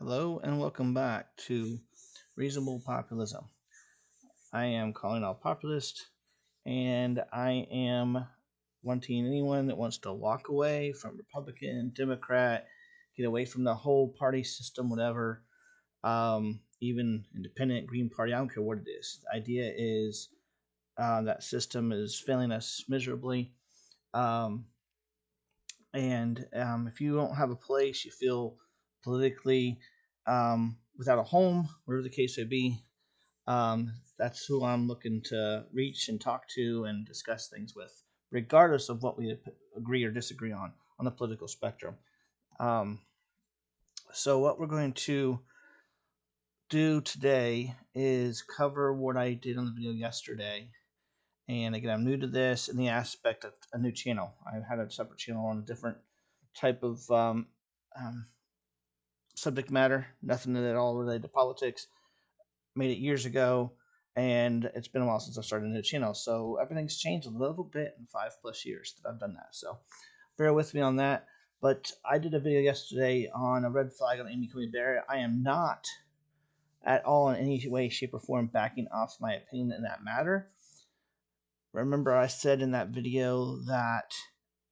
Hello and welcome back to Reasonable Populism. I am calling all populist, and I am wanting anyone that wants to walk away from Republican, Democrat, get away from the whole party system, whatever, even independent, Green Party, I don't care what it is. The idea is that system is failing us miserably. Um, and if you don't have a place, you feel politically without a home, whatever the case may be, that's who I'm looking to reach and talk to and discuss things with, regardless of what we agree or disagree on the political spectrum. Um, so what we're going to do today is cover what I did on the video yesterday. And again, I'm new to this in the aspect of a new channel. I had a separate channel on a different type of um, subject matter, nothing at all related to politics. Made it years ago, and it's been a while since I started a new channel, so everything's changed a little bit in 5+ years that I've done that. So bear with me on that. But I did a video yesterday on a red flag on Coney Barrett. I am not at all in any way, shape, or form backing off my opinion in that matter. Remember, I said in that video that,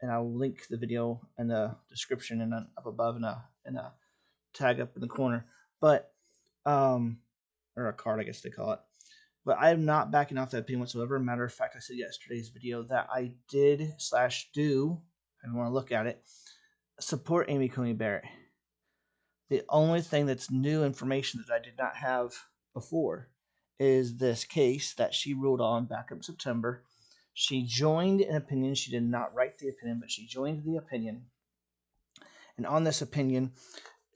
and I'll link the video in the description and up above in a tag up in the corner, but or a card, I guess they call it. But I am not backing off that opinion whatsoever. Matter of fact, I said yesterday's video that I did / do, if you want to look at it, support Coney Barrett. The only thing that's new information that I did not have before is this case that she ruled on back in September. She joined an opinion. She did not write the opinion, but she joined the opinion. And on this opinion,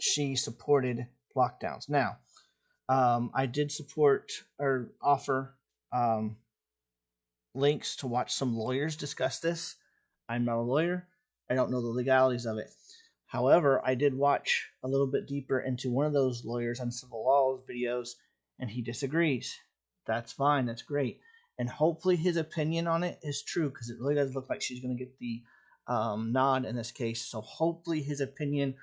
she supported lockdowns. Now, I did support or offer links to watch some lawyers discuss this. I'm not a lawyer. I don't know the legalities of it. However, I did watch a little bit deeper into one of those lawyers' Uncivil Law videos, and he disagrees. That's fine. That's great. And hopefully his opinion on it is true, because it really does look like she's going to get the nod in this case. So hopefully his opinion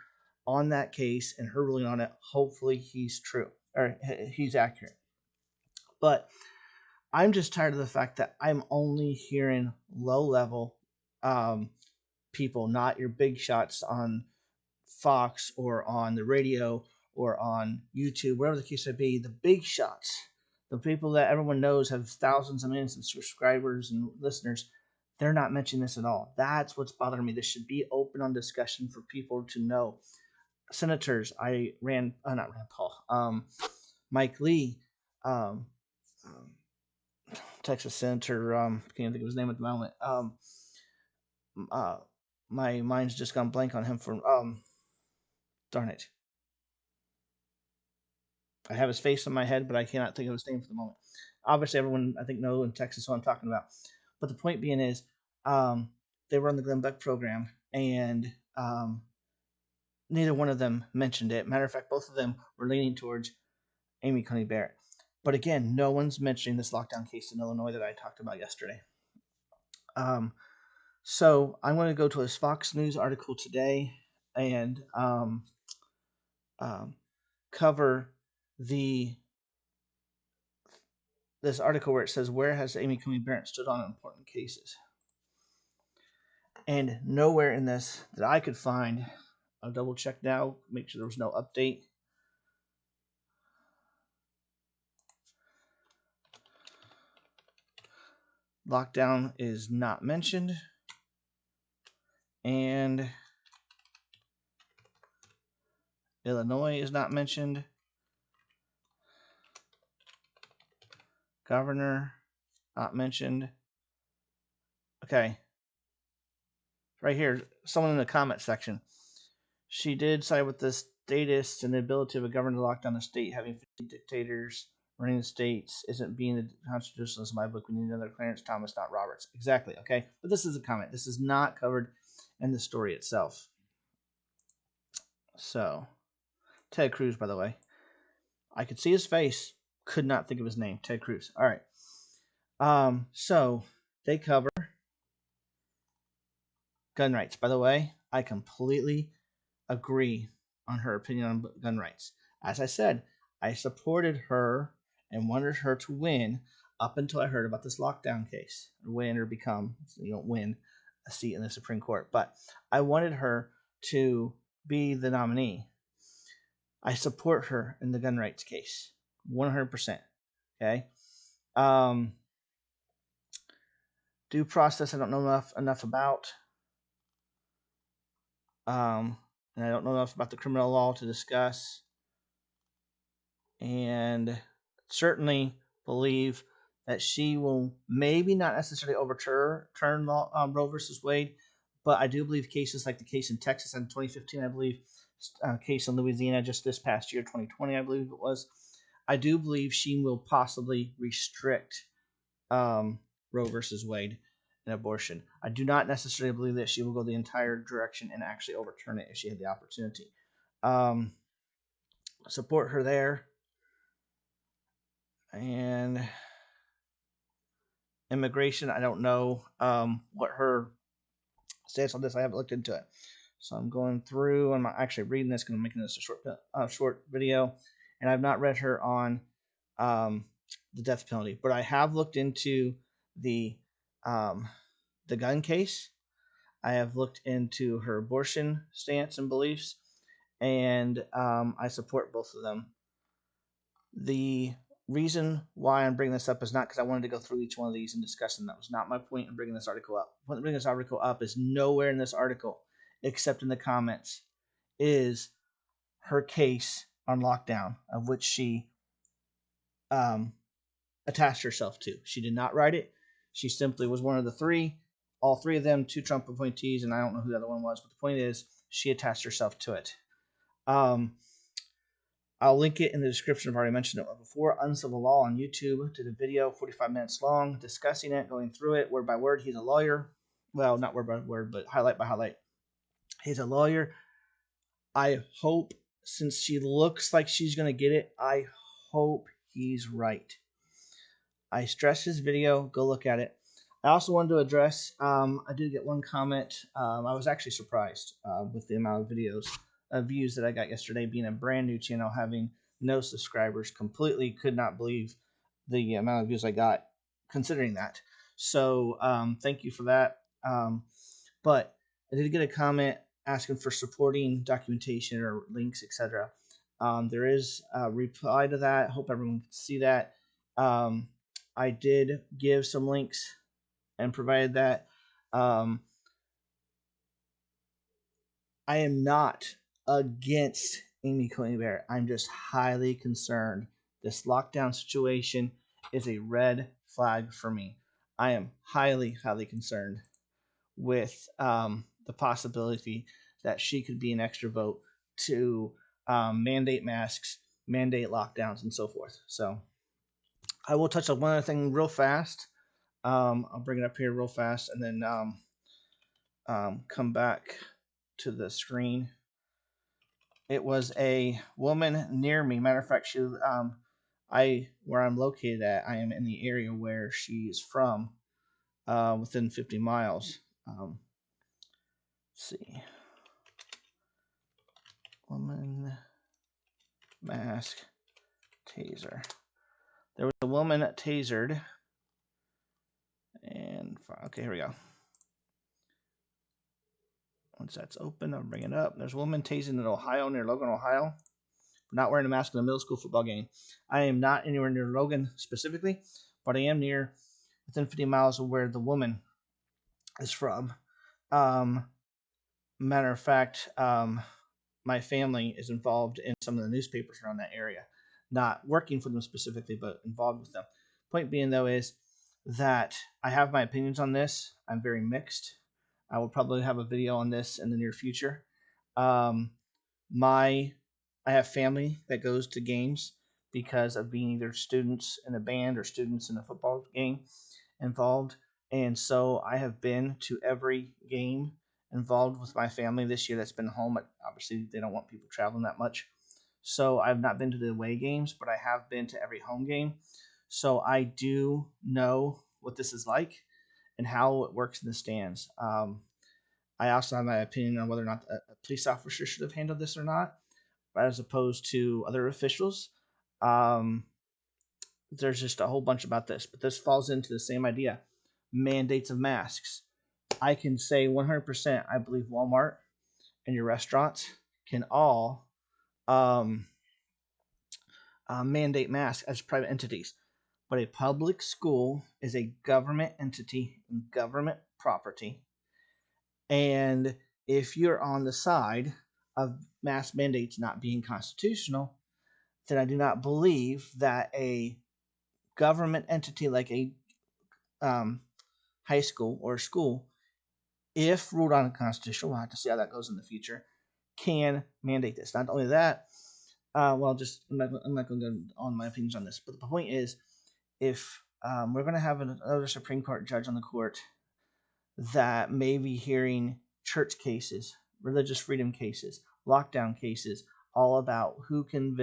on that case and her ruling on it, hopefully he's true or he's accurate. But I'm just tired of the fact that I'm only hearing low level people, not your big shots on Fox or on the radio or on YouTube, wherever the case may be. The big shots, the people that everyone knows have thousands of millions of subscribers and listeners, they're not mentioning this at all. That's what's bothering me. This should be open on discussion for people to know. Senators, not Rand Paul, Mike Lee, um, Texas Senator, can't think of his name at the moment. Uh, my mind's just gone blank on him for, darn it. I have his face in my head, but I cannot think of his name for the moment. Obviously, everyone, I think, knows in Texas who I'm talking about. But the point being is, they were on the Glenn Beck program, and neither one of them mentioned it. Matter of fact, both of them were leaning towards Coney Barrett. But again, no one's mentioning this lockdown case in Illinois that I talked about yesterday. So I'm going to go to his Fox News article today and cover this article where it says, where has Coney Barrett stood on important cases? And nowhere in this that I could find, I'll double check now, make sure there was no update. Lockdown is not mentioned. And Illinois is not mentioned. Governor, not mentioned. Okay. Right here, someone in the comment section. She did side with the statists and the ability of a governor to lock down the state. Having 50 dictators running the states isn't being the constitutionalist in my book. We need another Clarence Thomas, not Roberts. Exactly, okay? But this is a comment. This is not covered in the story itself. So, Ted Cruz, by the way. I could see his face. Could not think of his name. Ted Cruz. All right. So, they cover gun rights. By the way, I completely agree on her opinion on gun rights. As I said, I supported her and wanted her to win up until I heard about this lockdown case, win or become, win a seat in the Supreme Court. But I wanted her to be the nominee. I support her in the gun rights case, 100%. Okay. Um, Due process, I don't know enough about. And I don't know enough about the criminal law to discuss. And certainly believe that she will maybe not necessarily overturn Roe versus Wade, but I do believe cases like the case in Texas in 2015, I believe, case in Louisiana just this past year, 2020, I believe it was. I do believe she will possibly restrict Roe versus Wade and abortion. I do not necessarily believe that she will go the entire direction and actually overturn it if she had the opportunity. Support her there. And immigration, I don't know what her stance on this. I haven't looked into it. So I'm going through. I'm actually reading this because I'm making this a short video. And I've not read her on the death penalty. But I have looked into the gun case. I have looked into her abortion stance and beliefs. And I support both of them. The reason why I'm bringing this up is not because I wanted to go through each one of these and discuss them. That was not my point in bringing this article up. The point in bringing this article up is nowhere in this article, except in the comments, is her case on lockdown, of which she attached herself to. She did not write it. She simply was one of the three, all three of them, two Trump appointees, and I don't know who the other one was, but the point is she attached herself to it. I'll link it in the description. I've already mentioned it before. Uncivil Law on YouTube did a video, 45 minutes long, discussing it, going through it word by word. He's a lawyer. Well, not word by word, but highlight by highlight. He's a lawyer. I hope, since she looks like she's going to get it, I hope he's right. I stress his video. Go look at it. I also wanted to address, I did get one comment. I was actually surprised with the amount of views that I got yesterday, being a brand new channel, having no subscribers. Completely could not believe the amount of views I got considering that. So thank you for that. But I did get a comment asking for supporting documentation or links, etc. There is a reply to that. Hope everyone can see that. I did give some links and provided that. I am not against Coney Barrett. I'm just highly concerned. This lockdown situation is a red flag for me. I am highly, highly concerned with the possibility that she could be an extra vote to mandate masks, mandate lockdowns, and so forth. So I will touch on one other thing real fast. I'll bring it up here real fast and then come back to the screen. It was a woman near me. Matter of fact, she, where I'm located at, I am in the area where she's from, within 50 miles. Let's see. Woman, mask, taser. There was a woman tasered. And, okay, here we go. Once that's open, I'll bring it up. There's a woman tased in Ohio, near Logan, Ohio, for not wearing a mask in a middle school football game. I am not anywhere near Logan specifically, but I am near, within 50 miles of where the woman is from. Matter of fact, my family is involved in some of the newspapers around that area. Not working for them specifically, but involved with them. Point being, though, is that I have my opinions on this. I'm very mixed. I will probably have a video on this in the near future. I have family that goes to games because of being either students in a band or students in a football game involved. And so I have been to every game involved with my family this year that's been home. Obviously, they don't want people traveling that much. So I've not been to the away games, but I have been to every home game. So I do know what this is like and how it works in the stands. I also have my opinion on whether or not a police officer should have handled this or not. as opposed to other officials. Um, there's just a whole bunch about this, but this falls into the same idea. Mandates of masks. I can say 100%, I believe Walmart and your restaurants can all um, mandate masks as private entities. But a public school is a government entity and government property. And if you're on the side of mask mandates not being constitutional, then I do not believe that a government entity like a um, high school or school, if ruled unconstitutional, we'll have to see how that goes in the future, can mandate this. Not only that, I'm not going to go on my opinions on this, but the point is, if we're going to have another Supreme Court judge on the court that may be hearing church cases, religious freedom cases, lockdown cases, all about who can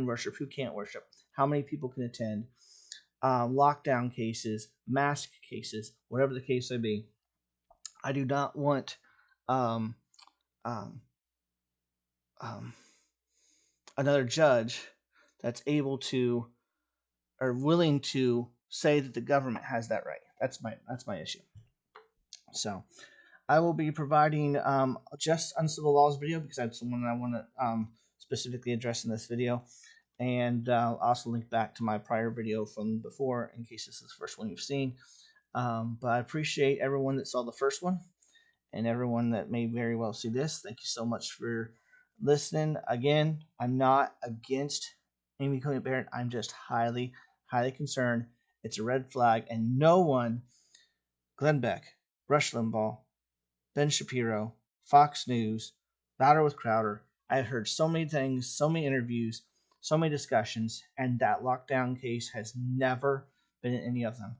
worship, who can't worship, how many people can attend, lockdown cases, mask cases, whatever the case may be. I do not want um, um, um, another judge that's able to or willing to say that the government has that right. That's my issue. So I will be providing just Uncivil Law's video because that's the one I want to specifically address in this video. And I'll also link back to my prior video from before in case this is the first one you've seen. But I appreciate everyone that saw the first one and everyone that may very well see this. Thank you so much for listening. Again, I'm not against Amy Coney Barrett. I'm just highly, highly concerned. It's a red flag, and no one, Glenn Beck, Rush Limbaugh, Ben Shapiro, Fox News, Louder with Crowder. I've heard so many things, so many interviews, so many discussions, and that lockdown case has never been in any of them.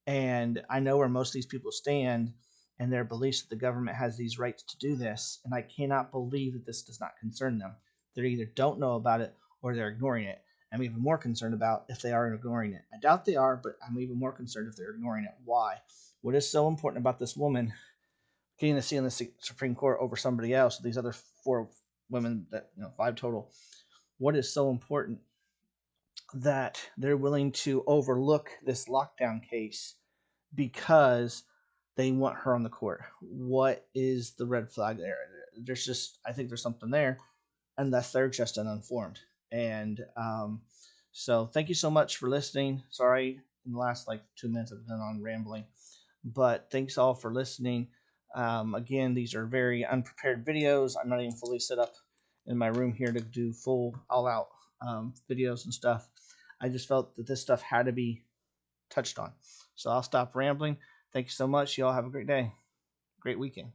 And I know where most of these people stand and their beliefs that the government has these rights to do this. And I cannot believe that this does not concern them. They either don't know about it or they're ignoring it. I'm even more concerned about if they are ignoring it. I doubt they are, but I'm even more concerned if they're ignoring it. Why? What is so important about this woman getting a seat on the Supreme Court over somebody else, these other 4 women, that 5 total? What is so important that they're willing to overlook this lockdown case because they want her on the court? What is the red flag there? I think there's something there, unless they're just uninformed. And so thank you so much for listening. Sorry, in the last 2 minutes I've been on rambling, but thanks all for listening. Again, these are very unprepared videos. I'm not even fully set up in my room here to do full all-out videos and stuff. I just felt that this stuff had to be touched on. So I'll stop rambling. Thank you so much. You all have a great day. Great weekend.